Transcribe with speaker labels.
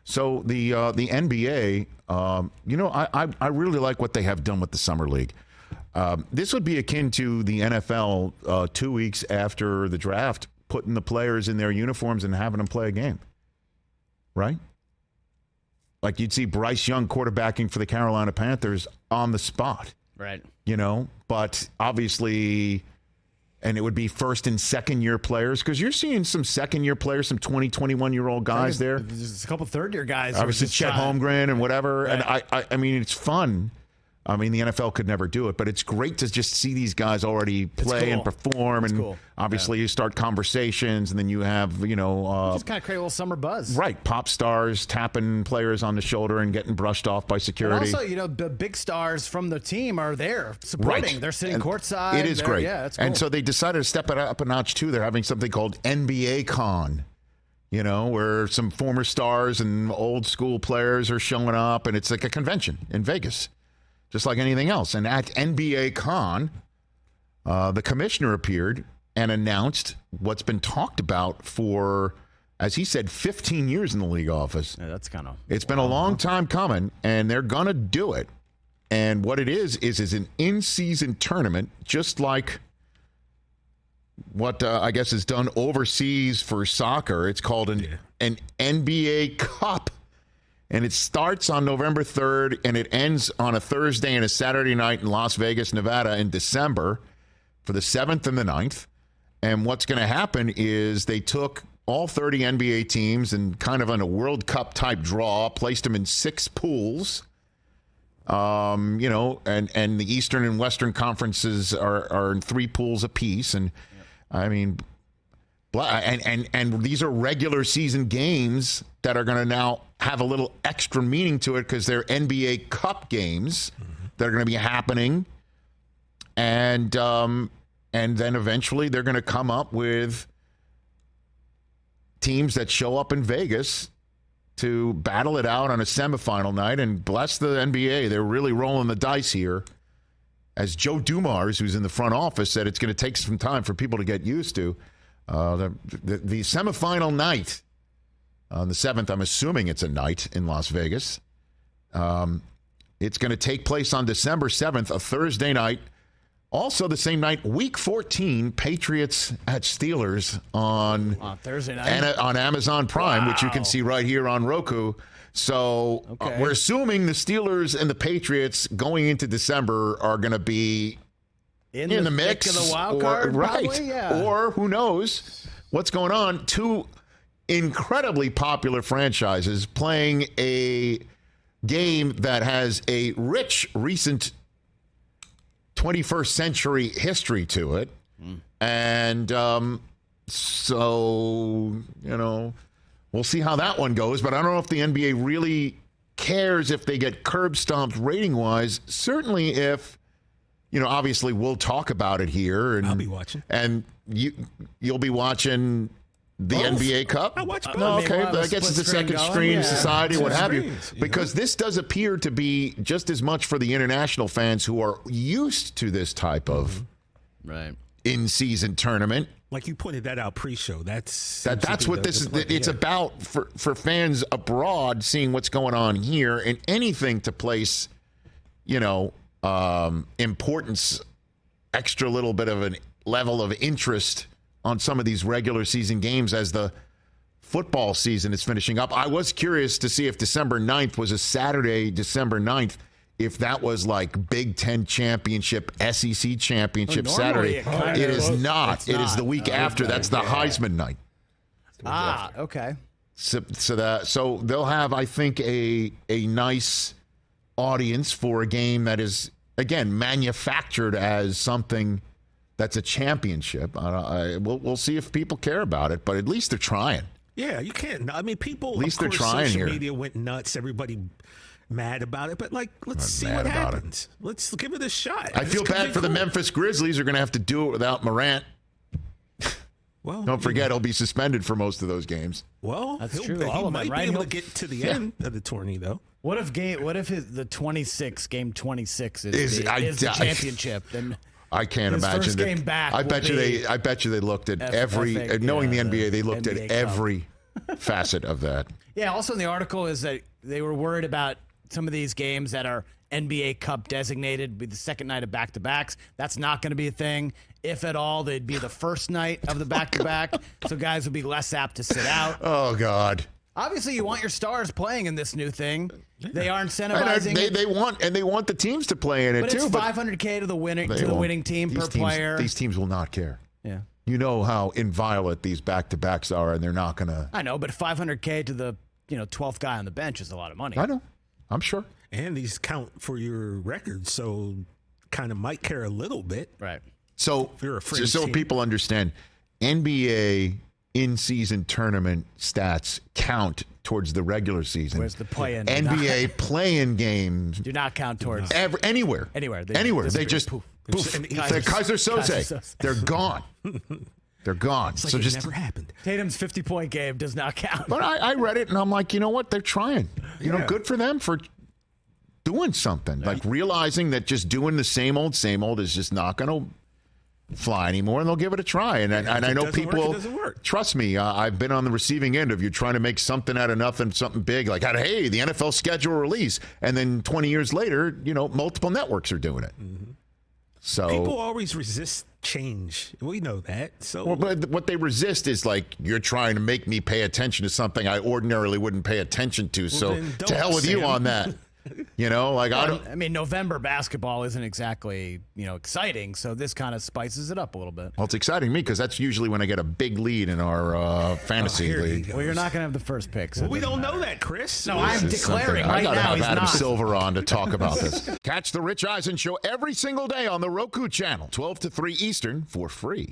Speaker 1: So the NBA, I really like what they have done with the Summer League. This would be akin to the NFL 2 weeks after the draft, putting the players in their uniforms and having them play a game, right? Like you'd see Bryce Young quarterbacking for the Carolina Panthers on the spot.
Speaker 2: Right.
Speaker 1: But obviously, and it would be first and second year players, because you're seeing some second year players, some 20, 21-year-old guys there.
Speaker 2: There's a couple third year guys.
Speaker 1: Obviously, Chet Holmgren and whatever.
Speaker 2: Right.
Speaker 1: And I mean, it's fun. I mean, the NFL could never do it, but it's great to just see these guys already play and perform. And obviously, you start conversations, and then you have,
Speaker 2: just kind of create a little summer buzz.
Speaker 1: Right. Pop stars tapping players on the shoulder and getting brushed off by security.
Speaker 2: And also, the big stars from the team are there supporting.
Speaker 1: Right.
Speaker 2: They're sitting courtside.
Speaker 1: It is great.
Speaker 2: Yeah, it's cool.
Speaker 1: And so they decided to step it up a notch, too. They're having something called NBA Con. Where some former stars and old school players are showing up, and it's like a convention in Vegas, just like anything else. And at NBA Con, the commissioner appeared and announced what's been talked about for, as he said, 15 years in the league office.
Speaker 2: Yeah, that's kind of...
Speaker 1: It's been a long time coming, and they're going to do it. And what it is an in-season tournament, just like what I guess is done overseas for soccer. It's called an NBA Cup. And it starts on November 3rd, and it ends on a Thursday and a Saturday night in Las Vegas, Nevada in December for the 7th and the 9th. And what's going to happen is they took all 30 NBA teams and kind of on a World Cup type draw, placed them in 6 pools. And the Eastern and Western conferences are in 3 pools apiece. And I mean, and these are regular season games that are going to now have a little extra meaning to it because they're NBA Cup games that are going to be happening. And then eventually they're going to come up with teams that show up in Vegas to battle it out on a semifinal night. And bless the NBA, they're really rolling the dice here. As Joe Dumars, who's in the front office, said, it's going to take some time for people to get used to. The semifinal night on the 7th, I'm assuming it's a night in Las Vegas. It's going to take place on December 7th, a Thursday night. Also the same night, week 14, Patriots at Steelers on
Speaker 2: Thursday night
Speaker 1: on Amazon Prime, which you can see right here on Roku. So we're assuming the Steelers and the Patriots going into December are going to be in the mix,
Speaker 2: of the wild card,
Speaker 1: right?
Speaker 2: Probably, yeah.
Speaker 1: Or who knows what's going on? 2 incredibly popular franchises playing a game that has a rich, recent 21st century history to it. And we'll see how that one goes. But I don't know if the NBA really cares if they get curb stomped rating wise. Certainly if, obviously we'll talk about it here. And
Speaker 3: I'll be watching.
Speaker 1: And you'll be watching the NBA Cup?
Speaker 3: I watch both.
Speaker 1: Okay, but I guess it's a second screen society, what have you. Because this does appear to be just as much for the international fans who are used to this type of in-season tournament.
Speaker 3: Like you pointed that out pre-show. That's
Speaker 1: what this is. It's about for fans abroad seeing what's going on here, and anything to place, importance, extra little bit of a level of interest on some of these regular season games as the football season is finishing up. I was curious to see if December 9th was a Saturday, December 9th, if that was like Big Ten championship, SEC championship Saturday. It is not. It is the week after. That's the Heisman night.
Speaker 2: Okay.
Speaker 1: So they'll have, I think, a nice audience for a game that is, again, manufactured as something that's a championship. We'll see if people care about it, but at least they're trying.
Speaker 3: Yeah, you can. I mean, people,
Speaker 1: at least
Speaker 3: of course,
Speaker 1: they're trying
Speaker 3: social
Speaker 1: here.
Speaker 3: media went nuts. Everybody mad about it, but let's see what happens. Let's give it a shot.
Speaker 1: I feel bad for the Memphis Grizzlies. Are going to have to do it without Morant.
Speaker 3: Well,
Speaker 1: don't forget, he'll be suspended for most of those games.
Speaker 3: Well,
Speaker 2: that's true.
Speaker 3: He might be able to get to the end of the tourney, though.
Speaker 2: What if the 26 game 26 is the championship? Then
Speaker 1: I can't imagine
Speaker 2: first game back.
Speaker 1: I bet you they looked at every, knowing the NBA, they looked at every facet of that.
Speaker 2: Yeah, also in the article is that they were worried about some of these games that are NBA Cup designated, be the second night of back-to-backs. That's not going to be a thing. If at all, they'd be the first night of the back-to-back, so guys would be less apt to sit out.
Speaker 1: Oh, God.
Speaker 2: Obviously, you want your stars playing in this new thing. They are incentivizing
Speaker 1: they want the teams to play in it,
Speaker 2: but
Speaker 1: too.
Speaker 2: It's $500K to the winning team per player.
Speaker 1: These teams will not care.
Speaker 2: Yeah.
Speaker 1: You know how inviolate these back-to-backs are, and they're not going to.
Speaker 2: I know, but $500K to the 12th guy on the bench is a lot of money.
Speaker 1: I know. I'm sure.
Speaker 3: And these count for your record, so kind of might care a little bit.
Speaker 2: Right.
Speaker 1: So,
Speaker 3: if you're a fringe
Speaker 1: so
Speaker 3: team.
Speaker 1: people understand, NBA in-season tournament stats count towards the regular season.
Speaker 2: Where's the play-in?
Speaker 1: NBA play-in games
Speaker 2: do not count towards
Speaker 1: anywhere.
Speaker 2: Anywhere.
Speaker 1: They just poof. Kaiser Soze. They're gone. They're gone.
Speaker 3: It's like
Speaker 1: so
Speaker 3: it
Speaker 1: just
Speaker 3: never happened.
Speaker 2: Tatum's 50-point game does not count.
Speaker 1: But I read it and I'm like, you know what? They're trying. You know, good for them for doing something. Like realizing that just doing the same old is just not going to fly anymore, and they'll give it a try. And I know people trust me. I've been on the receiving end of you trying to make something out of nothing, something big like, hey, the NFL schedule release, and then 20 years later, multiple networks are doing it. Mm-hmm. So
Speaker 3: people always resist change. We know that. So,
Speaker 1: but what they resist is like, you're trying to make me pay attention to something I ordinarily wouldn't pay attention to. So to hell with you on that. I
Speaker 2: mean, November basketball isn't exactly, exciting, so this kind of spices it up a little bit.
Speaker 1: Well, it's exciting me because that's usually when I get a big lead in our fantasy league.
Speaker 2: Well, you're not going to have the first pick. So
Speaker 3: we don't know that, Chris.
Speaker 2: No, I'm declaring right now.
Speaker 1: I got to have Adam
Speaker 2: not.
Speaker 1: Silver on to talk about this. Catch the Rich Eisen Show every single day on the Roku channel, 12 to 3 Eastern, for free.